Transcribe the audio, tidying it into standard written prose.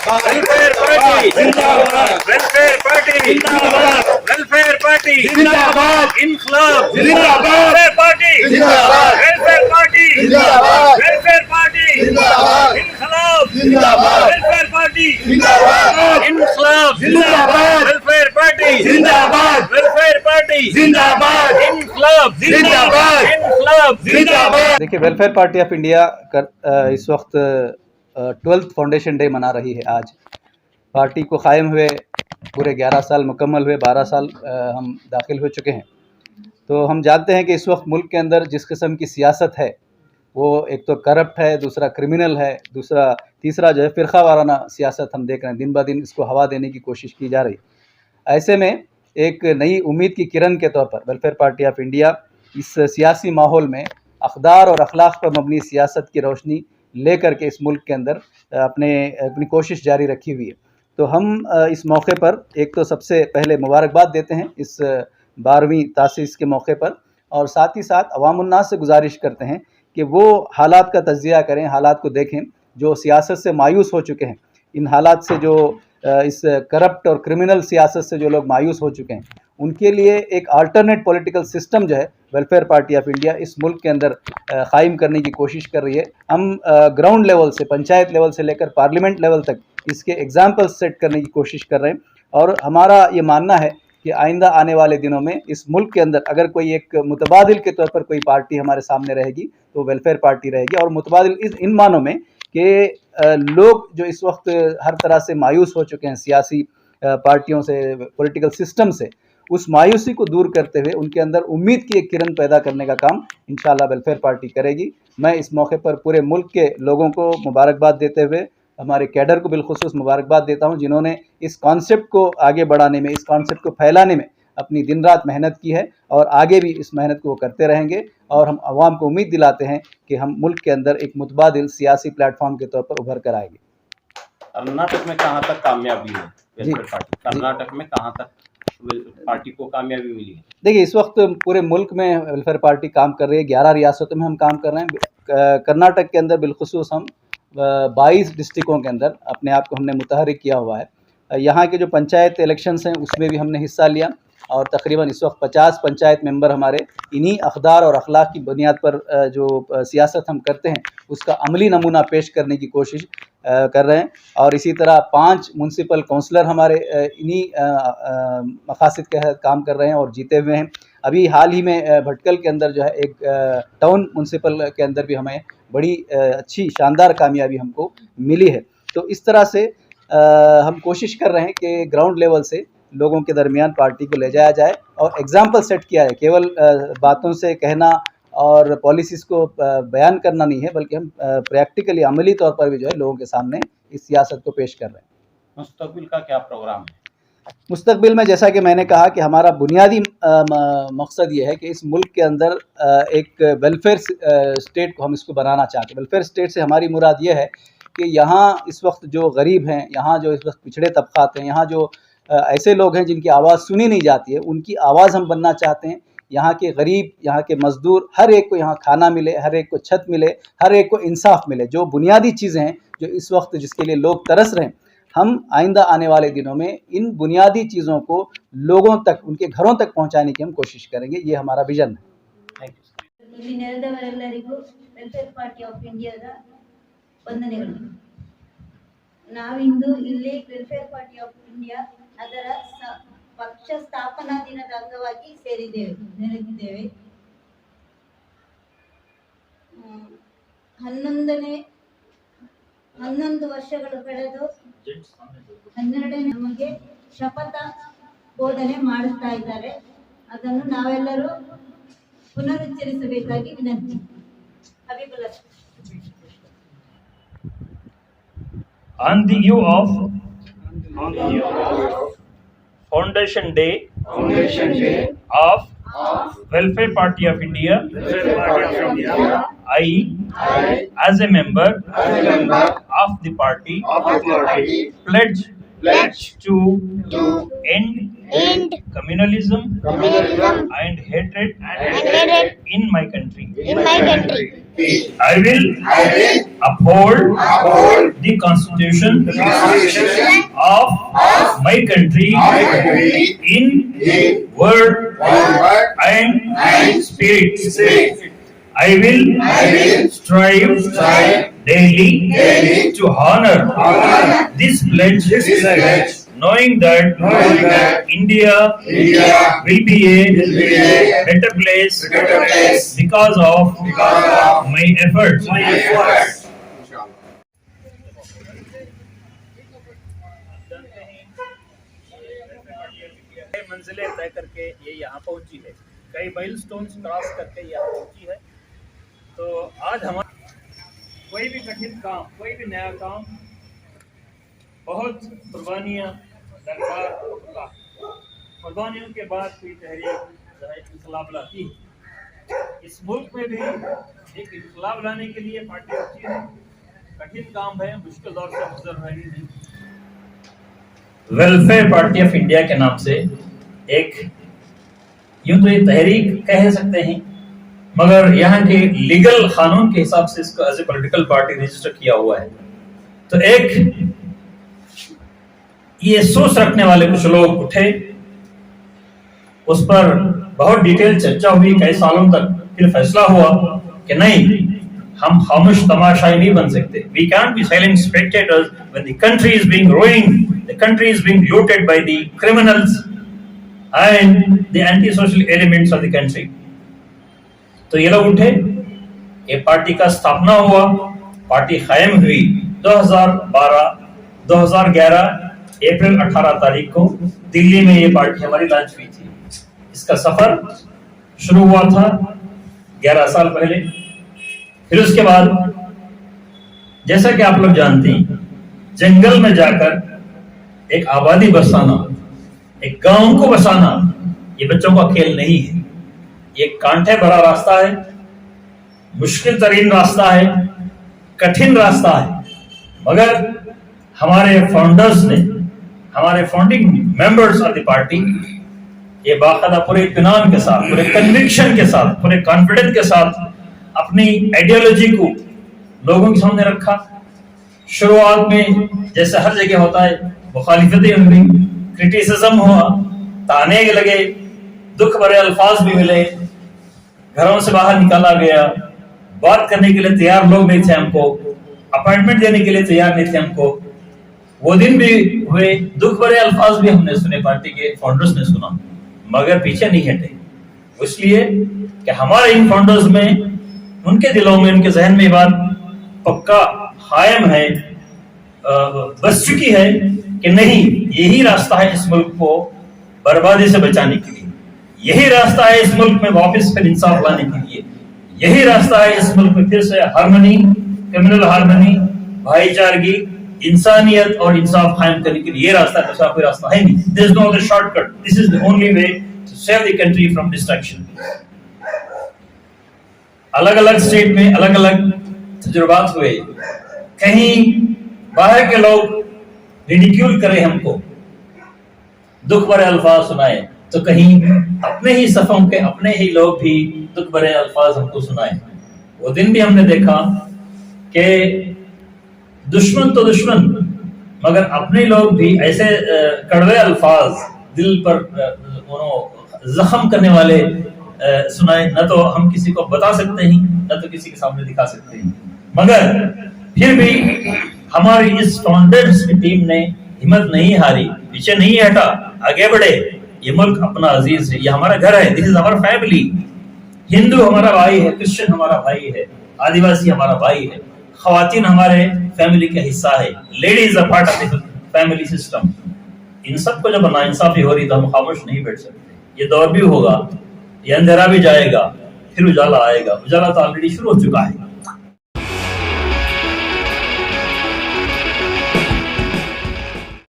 Welfare Party Zindabad. Welfare Party Zindabad. Welfare Party Zindabad. Inqilab Zindabad. Welfare Party Zindabad. Welfare Party Zindabad. Welfare Party Zindabad. Inqilab Zindabad. Welfare Party Zindabad. Inqilab Zindabad. Welfare Party Zindabad. Welfare Party Zindabad. Inqilab Zindabad. Inqilab Zindabad. देखिए, welfare party of India इस वक्त 12th foundation day मना रही है। आज party को कायम हुए पूरे 11 साल मुकम्मल हुए, 12 साल हम दाखिल हो चुके हैं। तो हम जानते हैं कि इस वक्त मुल्क के अंदर जिस किस्म की सियासत है वो एक तो करप्ट है, दूसरा क्रिमिनल है, तीसरा जो है फ़िरक़ा वाराना सियासत हम देख रहे हैं। दिन ब दिन इसको हवा देने की कोशिश की जा रही। ऐसे में एक नई उम्मीद की किरण के तौर पर वेलफेयर पार्टी ऑफ इंडिया इस सियासी माहौल में अक़दार और अखलाक पर मबनी सियासत की रोशनी ले कर के इस मुल्क के अंदर अपनी कोशिश जारी रखी हुई है। तो हम इस मौके पर एक तो सबसे पहले मुबारकबाद देते हैं इस 12वीं तासीस के मौके पर, और साथ ही साथ अवामुन्नास से गुजारिश करते हैं कि वो हालात का तज़किया करें, हालात को देखें जो सियासत से मायूस हो चुके हैं। इन हालात से जो इस करप्ट और क्रिमिनल सियासत से जो लोग मायूस हो चुके हैं, उनके लिए एक अल्टरनेट पॉलिटिकल सिस्टम जो है वेलफेयर पार्टी ऑफ इंडिया इस मुल्क के अंदर कायम करने की कोशिश कर रही है। हम ग्राउंड लेवल से, पंचायत लेवल से लेकर पार्लियामेंट लेवल तक इसके एग्जाम्पल सेट करने की कोशिश कर रहे हैं। और हमारा ये मानना है कि आइंदा आने वाले दिनों में इस मुल्क के अंदर अगर कोई एक मुतबादिल के तौर पर कोई पार्टी हमारे सामने रहेगी तो वेलफेयर पार्टी रहेगी। और मुतबादिल इन मानों में कि लोग जो इस वक्त हर तरह से मायूस हो चुके हैं सियासी पार्टियों से, पॉलिटिकल सिस्टम से, उस मायूसी को दूर करते हुए उनके अंदर उम्मीद की एक किरण पैदा करने का काम इंशाअल्लाह वेलफेयर पार्टी करेगी। मैं इस मौके पर पूरे मुल्क के लोगों को मुबारकबाद देते हुए हमारे कैडर को बिलखुसूस मुबारकबाद देता हूं, जिन्होंने इस कॉन्सेप्ट को आगे बढ़ाने में, इस कॉन्सेप्ट को फैलाने में अपनी दिन रात मेहनत की है और आगे भी इस मेहनत को वो करते रहेंगे। और हम आवाम को उम्मीद दिलाते हैं कि हम मुल्क के अंदर एक मुतबादिल सियासी प्लेटफॉर्म के तौर पर उभर कर आएंगे। कर्नाटक में कहाँ तक कामयाबी है वेलफेयर पार्टी? कर्नाटक में कहाँ तक पार्टी को कामयाबी मिली है? देखिए, इस वक्त पूरे मुल्क में वेलफेयर पार्टी काम कर रही है। 11 रियासतों में हम काम कर रहे हैं। कर्नाटक के अंदर बिलखुसूस हम 22 डिस्ट्रिक्टों के अंदर अपने आप को हमने मुतहरिक किया हुआ है। यहाँ के जो पंचायत इलेक्शंस हैं उसमें भी हमने हिस्सा लिया और तकरीबन इस वक्त 50 पंचायत मेंबर हमारे इन्हीं अक़दार और अखलाक की बुनियाद पर जो सियासत हम करते हैं उसका अमली नमूना पेश करने की कोशिश कर रहे हैं। और इसी तरह 5 म्यूनसिपल काउंसलर हमारे इन्हीं मकासद के तहत काम कर रहे हैं और जीते हुए हैं। अभी हाल ही में भटकल के अंदर जो है एक टाउन म्यूनसिपल के अंदर भी हमें बड़ी अच्छी शानदार कामयाबी हमको मिली है। तो इस तरह से हम कोशिश कर रहे हैं कि ग्राउंड लेवल से लोगों के दरमियान पार्टी को ले जाया जाए और एग्जाम्पल सेट किया है। केवल बातों से कहना और पॉलिसीज़ को बयान करना नहीं है, बल्कि हम प्रैक्टिकली अमली तौर पर भी जो है लोगों के सामने इस सियासत को पेश कर रहे हैं। मुस्तकबिल का क्या प्रोग्राम है? मुस्तकबिल में जैसा कि मैंने कहा कि हमारा बुनियादी मकसद ये है कि इस मुल्क के अंदर एक वेलफेयर स्टेट को हम इसको बनाना चाहते हैं। वेलफेयर स्टेट से हमारी मुराद ये है कि यहाँ इस वक्त जो गरीब हैं, यहाँ जो इस वक्त पिछड़े तबक़ात हैं, यहाँ जो ऐसे लोग हैं जिनकी आवाज़ सुनी नहीं जाती है, उनकी आवाज़ हम बनना चाहते हैं। यहाँ के गरीब, यहाँ के मज़दूर, हर एक को यहाँ खाना मिले, हर एक को छत मिले, हर एक को इंसाफ मिले। जो बुनियादी चीज़ें हैं जो इस वक्त जिसके लिए लोग तरस रहे हैं, हम आइंदा आने वाले दिनों में इन बुनियादी चीज़ों को लोगों तक, उनके घरों तक पहुँचाने की हम कोशिश करेंगे। ये हमारा विजन है। ಇಲ್ಲಿ ನೆರೆದವರೆಲ್ಲರಿಗೂ ವೆಲ್ಫೇರ್ ಪಾರ್ಟಿ ಆಫ್ ಇಂಡಿಯಾದ ವಂದನೆಗಳು. ನಾವಿಂದು ಇಲ್ಲಿ ವೆಲ್ಫೇರ್ ಪಾರ್ಟಿ ಆಫ್ ಇಂಡಿಯಾ ಅದರ ಪಕ್ಷ ಸ್ಥಾಪನಾ ದಿನದ ಅಂಗವಾಗಿ ನೆರೆದಿದ್ದೇವೆ. 11 ವರ್ಷಗಳು ಕಳೆದು 12ನೇ ನಮಗೆ ಶಪಥ ಬೋಧನೆ ಮಾಡುತ್ತಾ ಇದ್ದಾರೆ. ಅದನ್ನು ನಾವೆಲ್ಲರೂ ಪುನರುಚ್ಚರಿಸಬೇಕಾಗಿ ವಿನಂತಿ. Habibullah. On the eve of Foundation Day of Welfare Party of India, I as a member of the party pledge to end communalism and hatred in my country. I will uphold the Constitution of my country in word and spirit. I will strive daily to honor this pledge, knowing that India will be a better place because of my efforts. कई मंजिलें तय करके ये यहाँ पहुँची है, कई milestones cross करके यहाँ पहुँची है। तो आज हमारा कोई भी कठिन काम, कोई भी नया काम बहुत कुर्बानियाँ दरकार होता है। कुर्बानियों के बाद कोई तहरीक इंकलाब लाती है। इस मुल्क में भी एक इंकलाब लाने के लिए पार्टी होती है। कठिन काम है, मुश्किल दौर से गुजर रही है। वेलफेयर पार्टी ऑफ इंडिया के नाम से एक यूं तो ये तहरीक कह सकते हैं, मगर यहाँ के लीगल कानून के हिसाब से इसको as a political party register किया हुआ है। तो एक ये सोच रखने वाले कुछ लोग उठे, उस पर बहुत डिटेल चर्चा हुई कई सालों तक, फिर फैसला हुआ कि नहीं, हम खामोश तमाशाई नहीं बन सकते। We can't be silent spectators when the country is being ruined, the country is being looted by the criminals and the anti-social elements of the country. तो ये लोग उठे, ये पार्टी का स्थापना हुआ, पार्टी कायम हुई 2011 अप्रैल 18 तारीख को दिल्ली में ये पार्टी हमारी लॉन्च हुई थी। इसका सफर शुरू हुआ था 11 साल पहले। फिर उसके बाद जैसा कि आप लोग जानते हैं, जंगल में जाकर एक आबादी बसाना, एक गांव को बसाना, ये बच्चों का खेल नहीं है। ये कांटे भरा रास्ता है, मुश्किल तरीन रास्ता है, कठिन रास्ता है, मगर हमारे फाउंडर्स ने, हमारे founding members of the party ये बाकायदा पूरे इत्मीनान के साथ, पूरे कन्विक्शन के साथ, पूरे कॉन्फिडेंस के साथ अपनी आइडियोलॉजी को लोगों के सामने रखा। शुरुआत में जैसे हर जगह होता है, मुखालिफतें हुई, क्रिटिसिज्म हुआ, ताने लगे, दुख भरे अल्फाज भी मिले, घरों से बाहर निकाला गया, बात करने के लिए तैयार लोग नहीं थे हमको, अपॉइंटमेंट देने के लिए तैयार नहीं थे हमको। वो दिन भी हुए, दुख भरे अल्फाज भी हमने सुने, पार्टी के फाउंडर्स ने सुना, मगर पीछे नहीं हटे। इसलिए कि हमारे इन फाउंडर्स में, उनके दिलों में, उनके जहन में बात पक्का कायम है, बस चुकी है कि नहीं, यही रास्ता है इस मुल्क को बर्बादी से बचाने के लिए, यही रास्ता है इस मुल्क में वापस फिर इंसाफ लाने के लिए, यही रास्ता है इस मुल्क में फिर से हार्मनी, कम्युनल हार्मनी, भाईचारगी, इंसानियत और इंसाफ कायम करने के लिए। ये रास्ता, दूसरा कोई रास्ता है नहीं। There is no other shortcut. This is the only way to save the country from destruction. अलग अलग स्टेट में अलग अलग तजुर्बात हुए, कहीं बाहर के लोग रिडिक्यूल करे हमको, दुख भरे अल्फाज सुनाए, तो कहीं अपने ही सफों के अपने ही लोग भी दुख भरे अल्फाज हमको सुनाए। वो दिन भी हमने देखा कि दुश्मन तो दुश्मन, मगर अपने लोग भी ऐसे कड़वे अल्फाज दिल पर जख्म करने वाले सुनाए, न तो हम किसी को बता सकते हैं, न तो किसी के सामने दिखा सकते हैं। मगर फिर भी हमारी इस फाउंडर्स की टीम ने हिम्मत नहीं हारी, पीछे नहीं हटा, आगे बढ़े। ये मुल्क अपना अजीज है, ये हमारा घर है, this is our family. Hindu हमारा भाई है, क्रिश्चियन हमारा भाई है, आदिवासी हमारा भाई है, ख्वातीन हमारे फैमिली का हिस्सा है, ladies are part of the family system. इन सब को जब नाइंसाफी हो रही तो हम खामोश नहीं बैठ सकते। ये दौर भी होगा, ये अंधेरा भी जाएगा, फिर उजाला आएगा। उजाला तो ऑलरेडी शुरू हो चुका है।